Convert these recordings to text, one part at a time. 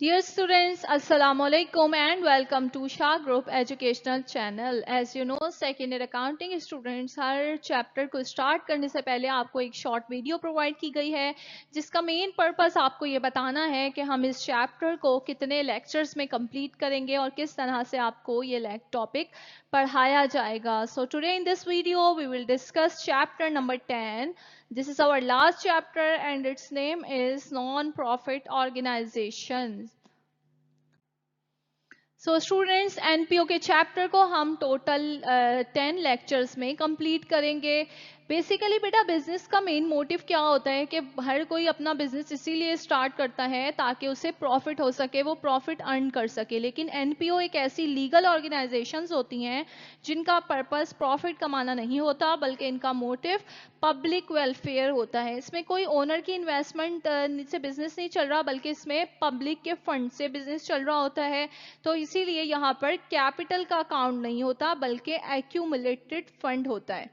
Dear students, Assalamu alaikum and welcome to Shah Group Educational Channel. As you know, second year accounting students her chapter को start करने से पहले आपको एक short video provide की गई है जिसका मेन पर्पस आपको ये बताना है कि हम इस चैप्टर को कितने लेक्चर्स में कंप्लीट करेंगे और किस तरह से आपको ये टॉपिक पढ़ाया जाएगा. So today in this video we will discuss chapter number 10. This is our last chapter and its name is non-profit organizations. So students NPO के चैप्टर को हम टोटल 10 लेक्चर्स में कंप्लीट करेंगे. बेसिकली बेटा बिजनेस का main motive क्या होता है कि हर कोई अपना बिजनेस इसीलिए स्टार्ट करता है ताकि उसे प्रॉफिट हो सके, वो प्रॉफिट अर्न कर सके. लेकिन एनपीओ एक ऐसी लीगल ऑर्गेनाइजेशंस होती हैं जिनका पर्पस प्रॉफिट कमाना नहीं होता बल्कि इनका मोटिव पब्लिक वेलफेयर होता है. इसमें कोई ओनर की इन्वेस्टमेंट से बिजनेस नहीं चल रहा बल्कि इसमें पब्लिक के फंड से बिजनेस चल रहा होता है. तो इसीलिए यहाँ पर कैपिटल का अकाउंट नहीं होता बल्कि एक्यूमुलेटेड फंड होता है.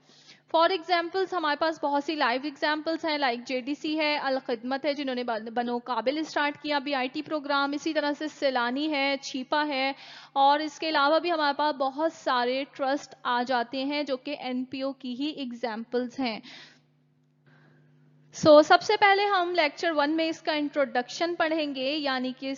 फॉर एग्जाम्पल्स हमारे पास बहुत सी लाइव एग्जाम्पल्स हैं, लाइक जेडीसी है, अल खिदमत है जिन्होंने बनो काबिल स्टार्ट किया बीआईटी प्रोग्राम, इसी तरह से सैलानी है, छीपा है, और इसके अलावा भी हमारे पास बहुत सारे ट्रस्ट आ जाते हैं जो कि एनपीओ की ही एग्जाम्पल्स हैं. सबसे पहले हम लेक्चर 1 में इसका इंट्रोडक्शन पढ़ेंगे, यानी कि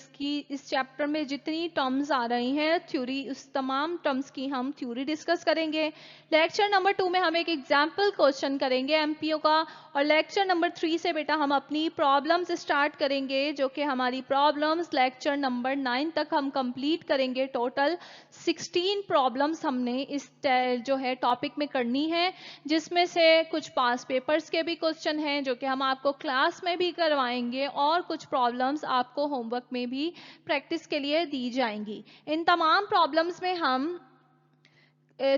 इस चैप्टर में जितनी टर्म्स आ रही हैं थ्योरी, उस तमाम टर्म्स की हम थ्योरी डिस्कस करेंगे. लेक्चर नंबर 2 में हम एक एग्जाम्पल क्वेश्चन करेंगे एमपीओ का, और लेक्चर नंबर 3 से बेटा हम अपनी प्रॉब्लम्स स्टार्ट करेंगे जो कि हमारी प्रॉब्लम्स लेक्चर नंबर 9 तक हम कंप्लीट करेंगे. टोटल 16 प्रॉब्लम्स हमने इस जो है टॉपिक में करनी है, जिसमें से कुछ पास पेपर्स के भी क्वेश्चन हैं जो कि हम आपको क्लास में भी करवाएंगे और कुछ प्रॉब्लम्स आपको होमवर्क में भी प्रैक्टिस के लिए दी जाएंगी. इन तमाम प्रॉब्लम्स में हम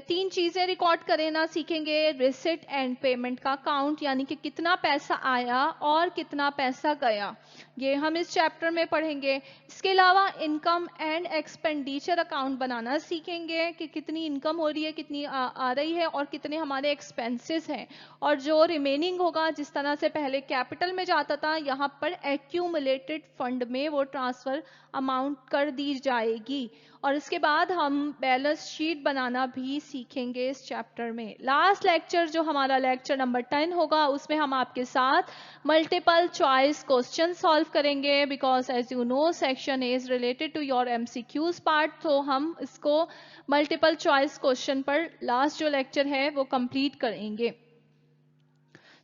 3 चीजें रिकॉर्ड करना सीखेंगे. रिसिट एंड पेमेंट का काउंट, यानी कि कितना पैसा आया और कितना पैसा गया, ये हम इस चैप्टर में पढ़ेंगे. इसके अलावा इनकम एंड एक्सपेंडिचर अकाउंट बनाना सीखेंगे कि कितनी इनकम हो रही है, कितनी आ रही है और कितने हमारे एक्सपेंसेस हैं, और जो रिमेनिंग होगा जिस तरह से पहले कैपिटल में जाता था यहाँ पर एक्यूमुलेटेड फंड में वो ट्रांसफर अमाउंट कर दी जाएगी. और इसके बाद हम बैलेंस शीट बनाना भी सीखेंगे इस चैप्टर में. लास्ट लेक्चर जो हमारा लेक्चर नंबर 10 होगा उसमें हम आपके साथ मल्टीपल चॉइस क्वेश्चन सॉल्व करेंगे, because as you know section is related to your MCQs part. तो हम इसको मल्टीपल चॉइस क्वेश्चन पर लास्ट जो लेक्चर है वो कंप्लीट करेंगे.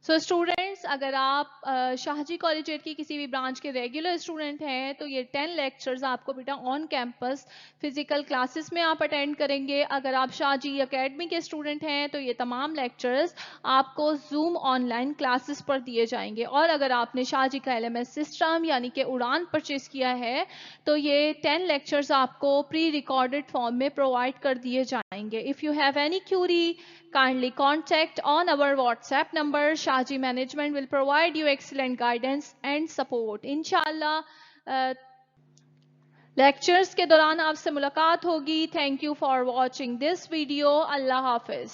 स्टूडेंट्स, अगर आप शाहजी कॉलेजिएट की किसी भी ब्रांच के रेगुलर स्टूडेंट हैं तो ये 10 लेक्चर्स आपको बेटा ऑन कैंपस फिजिकल क्लासेस में आप अटेंड करेंगे. अगर आप शाहजी एकेडमी के स्टूडेंट हैं तो ये तमाम लेक्चर्स आपको जूम ऑनलाइन क्लासेस पर दिए जाएंगे. और अगर आपने शाहजी का एलएमएस सिस्टम यानी कि उड़ान परचेज किया है तो ये 10 लेक्चर्स आपको प्री रिकॉर्डेड फॉर्म में प्रोवाइड कर दिए जाएंगे. If you have any Curie, kindly contact on our WhatsApp number. Shaji Management will provide you excellent guidance and support. इंशाल्लाह लेक्चर्स के दौरान आपसे मुलाकात होगी. Thank you for watching this video. Allah Hafiz.